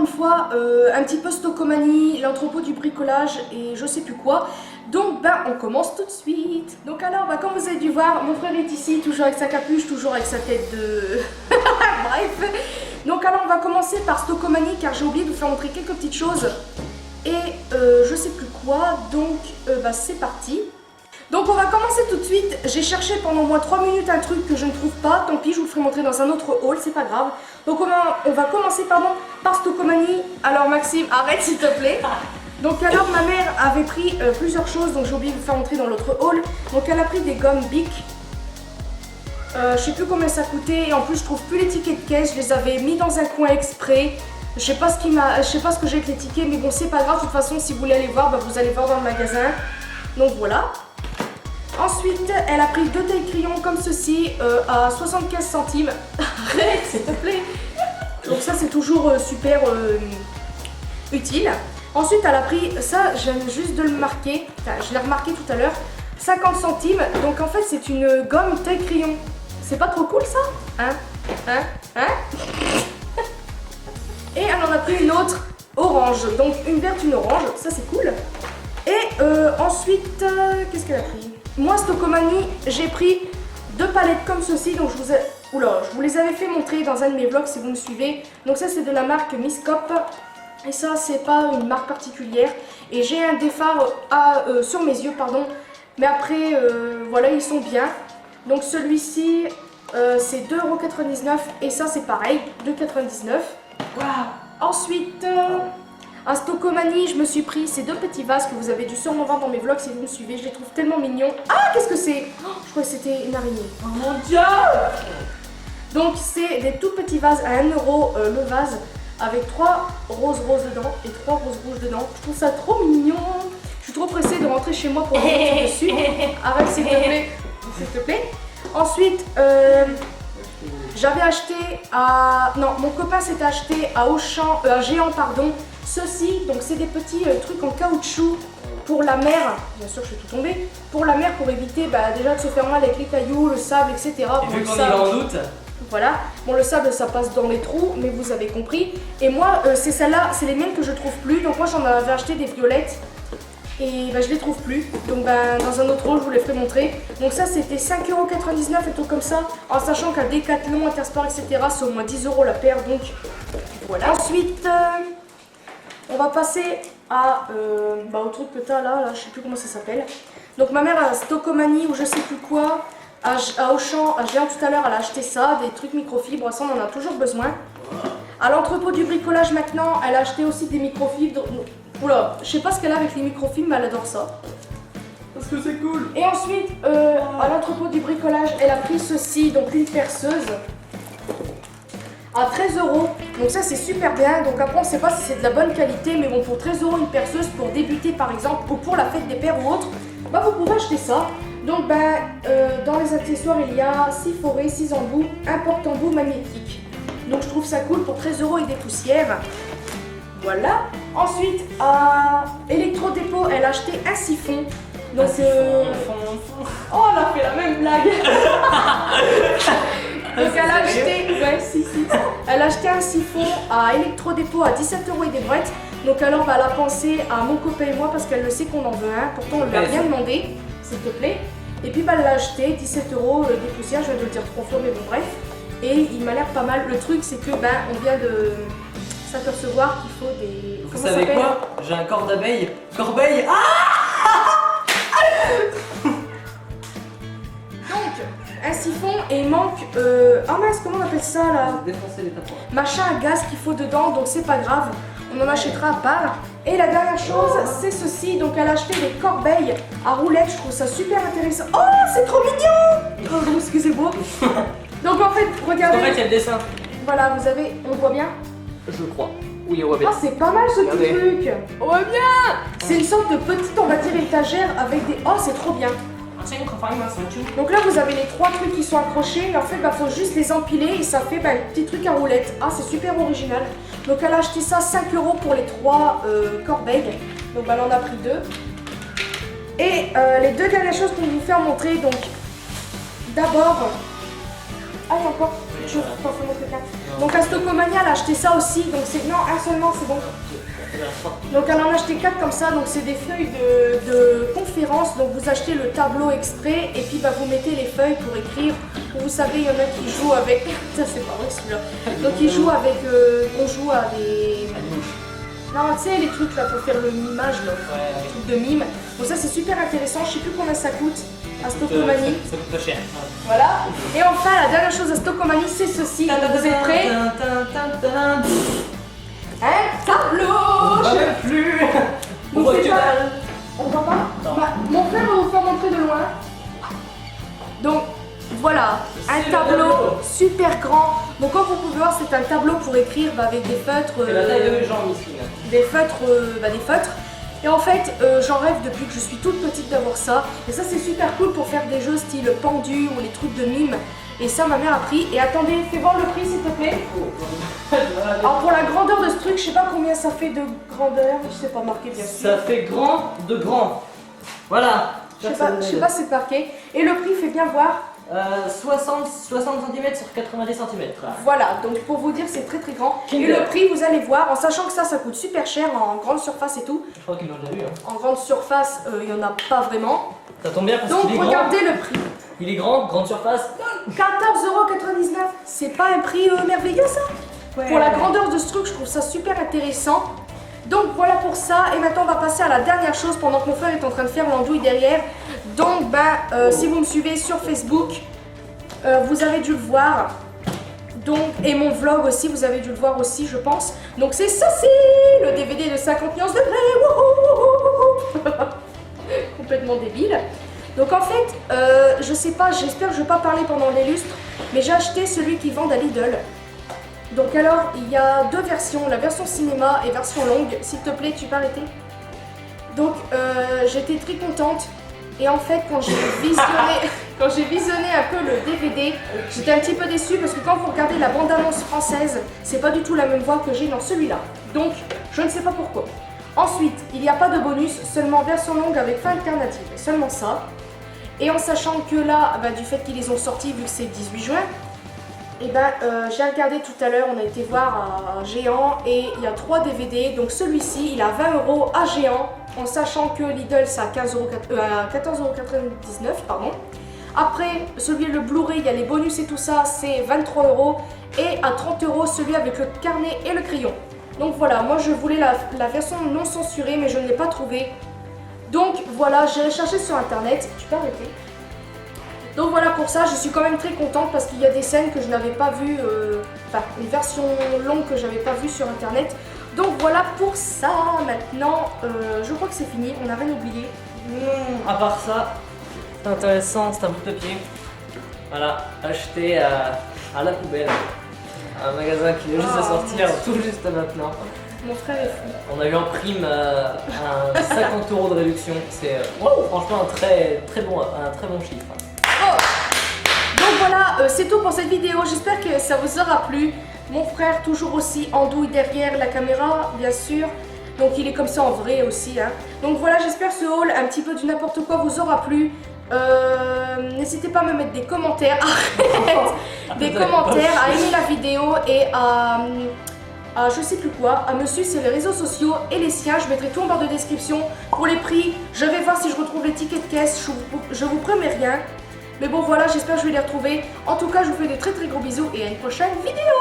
fois un petit peu Stockomanie, l'entrepôt du bricolage et je sais plus quoi. Donc on commence tout de suite. Donc alors comme vous avez dû voir, mon frère est ici, toujours avec sa capuche, toujours avec sa tête de... Bref. Donc alors on va commencer par Stockomanie car j'ai oublié de vous faire montrer quelques petites choses. Et je sais plus quoi, donc c'est parti. Donc on va commencer tout de suite. J'ai cherché pendant au moins 3 minutes un truc que je ne trouve pas. Tant pis, je vous le ferai montrer dans un autre haul, c'est pas grave. Donc on va commencer par Stockomanie. Alors Maxime, arrête s'il te plaît. Donc alors ma mère avait pris plusieurs choses, donc j'ai oublié de vous faire montrer dans l'autre haul. Donc elle a pris des gommes Bic. Je sais plus combien ça coûtait et en plus je trouve plus les tickets de caisse. Je les avais mis dans un coin exprès. Je sais pas ce que j'ai avec les tickets, mais bon c'est pas grave. De toute façon si vous voulez aller voir, vous allez voir dans le magasin. Donc voilà. Ensuite, elle a pris 2 tailles crayons comme ceci à 75 centimes. Arrête, s'il te plaît. Donc ça, c'est toujours super utile. Ensuite, elle a pris ça, je viens juste de le marquer. Enfin, je l'ai remarqué tout à l'heure. 50 centimes. Donc en fait, c'est une gomme taille crayon. C'est pas trop cool ça? Hein? Et elle en a pris une autre orange. Donc une verte, une orange. Ça, c'est cool. Et ensuite, qu'est-ce qu'elle a pris? Moi, Stockomanie, j'ai pris 2 palettes comme ceci, donc je vous les avais fait montrer dans un de mes vlogs si vous me suivez. Donc ça, c'est de la marque Miscop, et ça, c'est pas une marque particulière. Et j'ai un défard sur mes yeux, pardon, mais après, voilà, ils sont bien. Donc celui-ci, c'est 2,99 € et ça, c'est pareil, 2,99 €. Waouh! Ensuite... à Stockomanie, je me suis pris ces 2 petits vases que vous avez dû sûrement voir dans mes vlogs si vous me suivez. Je les trouve tellement mignons. Ah, qu'est-ce que c'est? Je crois que c'était une araignée. Oh mon dieu! Donc, c'est des tout petits vases à 1 € le vase avec 3 roses dedans et 3 roses rouges dedans. Je trouve ça trop mignon. Je suis trop pressée de rentrer chez moi pour rentrer dessus. Arrête, s'il te plaît. S'il te plaît. Ensuite, j'avais acheté à... Non, mon copain s'était acheté à Auchan, à Géant, pardon. Ceci, donc c'est des petits trucs en caoutchouc pour la mer, bien sûr je suis tout tombée, pour la mer pour éviter déjà de se faire mal avec les cailloux, le sable, etc. Et vu qu'on y va en août. Voilà, bon le sable ça passe dans les trous, mais vous avez compris. Et moi c'est celles-là, c'est les miennes que je trouve plus, donc moi j'en avais acheté des violettes et je les trouve plus. Donc dans un autre haul je vous les ferai montrer. Donc ça c'était 5,99 € et tout comme ça, en sachant qu'à Decathlon, Intersport, etc. c'est au moins 10 € la paire, donc voilà. Ensuite... on va passer au truc que tu as là, je sais plus comment ça s'appelle. Donc ma mère a Stockomanie ou je sais plus quoi, à Auchan, à Géant tout à l'heure, elle a acheté ça, des trucs microfibres, ça on en a toujours besoin. À l'entrepôt du bricolage maintenant, elle a acheté aussi des microfibres. Oula, je sais pas ce qu'elle a avec les microfibres, mais elle adore ça. Parce que c'est cool. Et ensuite, à l'entrepôt du bricolage, elle a pris ceci, donc une perceuse. À 13 €, donc ça c'est super bien. Donc après on sait pas si c'est de la bonne qualité, mais bon, pour 13 € une perceuse pour débuter par exemple ou pour la fête des pères ou autre, vous pouvez acheter ça. Donc dans les accessoires il y a 6 forêts, 6 embouts, un porte-embout magnétique. Donc je trouve ça cool pour 13 € et des poussières. Voilà. Ensuite à Electro-Dépôt, elle a acheté un siphon. Donc oh, on a fait la même blague. Donc elle a acheté, elle a acheté un siphon à Electro-Dépôt à 17 € et des brouettes. Donc alors elle a pensé à mon copain et moi parce qu'elle le sait qu'on en veut un. Pourtant on ne lui a rien demandé, s'il te plaît. Et puis elle l'a acheté, 17 € des poussières, je vais te le dire 3 fois mais bon bref. Et il m'a l'air pas mal. Le truc c'est que on vient de s'apercevoir qu'il faut des... Vous savez quoi? J'ai un corps d'abeille. Corbeille. Un siphon et il manque ah mince, comment on appelle ça là? Défoncer les tapons. Machin à gaz qu'il faut dedans, donc c'est pas grave, on en achètera à part. Et la dernière chose c'est ceci, donc elle a acheté des corbeilles à roulettes, je trouve ça super intéressant. Oh c'est trop mignon. Oh excusez-moi. Donc en fait regardez. En fait il y a le dessin. Voilà, vous avez, on voit bien? Je crois. Oui on voit bien. Oh c'est pas mal ce petit truc. On voit bien. C'est une sorte de petite on va dire étagère avec des... Oh c'est trop bien. Donc là vous avez les 3 trucs qui sont accrochés et en fait faut juste les empiler et ça fait un petit truc à roulette. Ah c'est super original. Donc elle a acheté ça 5 € pour les 3 corbeilles. Donc elle en a pris 2. Et les 2 dernières choses pour vous faire montrer. Donc d'abord Ah, il y a encore. Je t'en fais montrer quelqu'un. Donc à Stockomania, elle a acheté ça aussi. Donc c'est. Non, un seulement, c'est bon. Donc elle en a acheté 4 comme ça. Donc c'est des feuilles de conférence. Donc vous achetez le tableau exprès et puis bah, vous mettez les feuilles pour écrire. Vous savez, il y en a qui jouent avec. Ça, c'est pas vrai celui-là. Donc ils jouent avec. On joue à des. Non, tu sais, les trucs là pour faire le mimage, là. Ouais, Les trucs de mime. Donc ça, c'est super intéressant. Je sais plus combien ça coûte à Stockomanie. Ça coûte pas cher. Voilà. Et enfin, la dernière chose à Stockomanie, c'est ceci. Donc, vous êtes prêts? Un tableau. On va même plus. On Donc, voit c'est que pas- dalle. On voit pas? Non. Bah, mon frère va vous faire montrer de loin. Donc, voilà, un C'est le tableau tableau. super grand. Donc, comme vous pouvez voir, c'est un tableau pour écrire bah, avec des feutres. C'est la taille de mes jambes, Miskine. Des feutres, des feutres. Et en fait, j'en rêve depuis que je suis toute petite d'avoir ça. Et ça, c'est super cool pour faire des jeux style pendu ou les trucs de mime. Et ça, ma mère a pris. Et attendez, fais voir le prix, s'il te plaît. Alors, pour la grandeur de ce truc, je sais pas combien ça fait de grandeur. Je sais pas marqué, bien sûr. Ça fait grand de grand. Voilà. Je sais pas si c'est marqué. Et le prix, fait bien voir. 60 cm sur 90 cm. Voilà, donc pour vous dire, c'est très très grand. Kinder. Et le prix, vous allez voir, en sachant que ça coûte super cher en grande surface et tout. Je crois qu'ils l'ont déjà vu. Hein. En grande surface, il y en a pas vraiment. Ça tombe bien parce Donc qu'il est grand. regardez le prix. Il est grand, grande surface. 14,99 €. C'est pas un prix merveilleux ça? Pour la grandeur de ce truc, je trouve ça super intéressant. Donc voilà pour ça. Et maintenant, on va passer à la dernière chose pendant que mon frère est en train de faire l'andouille derrière. Donc, si vous me suivez sur Facebook, vous avez dû le voir. Donc, et mon vlog aussi, vous avez dû le voir aussi, je pense. Donc, c'est ça, c'est le DVD de 50 nuances de grey. Complètement débile. Donc, en fait, je sais pas, j'espère que je vais pas parler pendant les lustres, mais j'ai acheté celui qui vend à Lidl. Donc alors, il y a deux versions, la version cinéma et version longue. S'il te plaît, tu peux arrêter. Donc, j'étais très contente. Et en fait, quand j'ai visionné un peu le DVD, j'étais un petit peu déçue parce que quand vous regardez la bande-annonce française, c'est pas du tout la même voix que j'ai dans celui-là. Donc, je ne sais pas pourquoi. Ensuite, il n'y a pas de bonus, seulement version longue avec fin alternative. Seulement ça. Et en sachant que là, du fait qu'ils les ont sortis, vu que c'est le 18 juin, et j'ai regardé tout à l'heure, on a été voir à Géant et il y a 3 DVD. Donc celui-ci, il a 20 € à Géant, en sachant que Lidl, c'est à 14,99 €, pardon. Après, celui le Blu-ray, il y a les bonus et tout ça, c'est 23 €. Et à 30 € celui avec le carnet et le crayon. Donc voilà, moi je voulais la version non censurée, mais je ne l'ai pas trouvée. Donc voilà, j'ai cherché sur internet. Tu peux arrêter? Donc voilà pour ça, je suis quand même très contente parce qu'il y a des scènes que je n'avais pas vues, enfin une version longue que j'avais pas vue sur internet. Donc voilà pour ça. Maintenant, je crois que c'est fini, on n'a rien oublié. À part ça, c'est intéressant, c'est un bout de papier. Voilà, acheté à la poubelle. Un magasin qui vient juste de sortir tout juste maintenant. Mon frère est fou. On a eu en prime un 50 € de réduction. C'est franchement un très bon chiffre. Donc voilà, c'est tout pour cette vidéo. J'espère que ça vous aura plu. Mon frère, toujours aussi andouille derrière la caméra, bien sûr. Donc il est comme ça en vrai aussi. Hein. Donc voilà, j'espère que ce haul, un petit peu du n'importe quoi, vous aura plu. N'hésitez pas à me mettre des commentaires. Arrête. Des commentaires, à aimer la vidéo et à je sais plus quoi, à me suivre sur les réseaux sociaux et les siens. Je mettrai tout en barre de description. Pour les prix, je vais voir si je retrouve les tickets de caisse. Je vous promets rien. Mais bon voilà, j'espère que je vais les retrouver. En tout cas, je vous fais de très très gros bisous et à une prochaine vidéo.